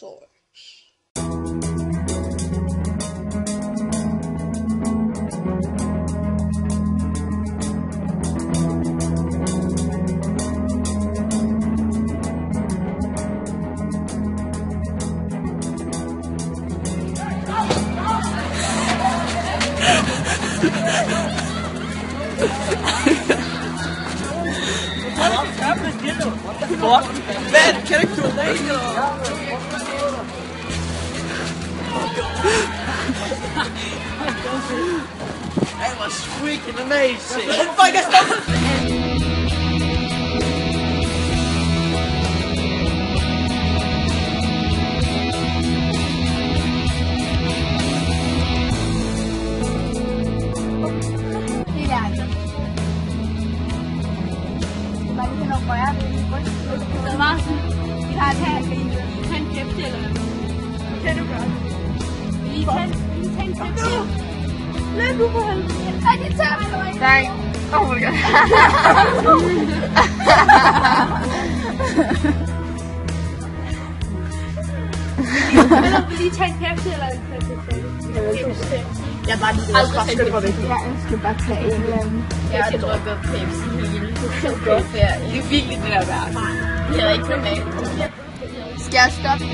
Toys. Man, kan du ikke tåle det? That was freaking amazing! Oh my God, Så var sådan, vi har et her, kan I tage en kæft eller hvad? Kan du gøre det? Vi tage en kæft til. Lad du på helvede. Ej, det tager mig nu ikke. Nej. Oh my god. Eller vil I tage en kæft eller en kæft til? Jeg er bare lige aldrig skønt på væk. Jeg skal bare tage en eller anden. Jeg har drukket Pepsi hele ferie. Det er virkelig det der værd. Det er ikke normalt. Skal jeg stoppe?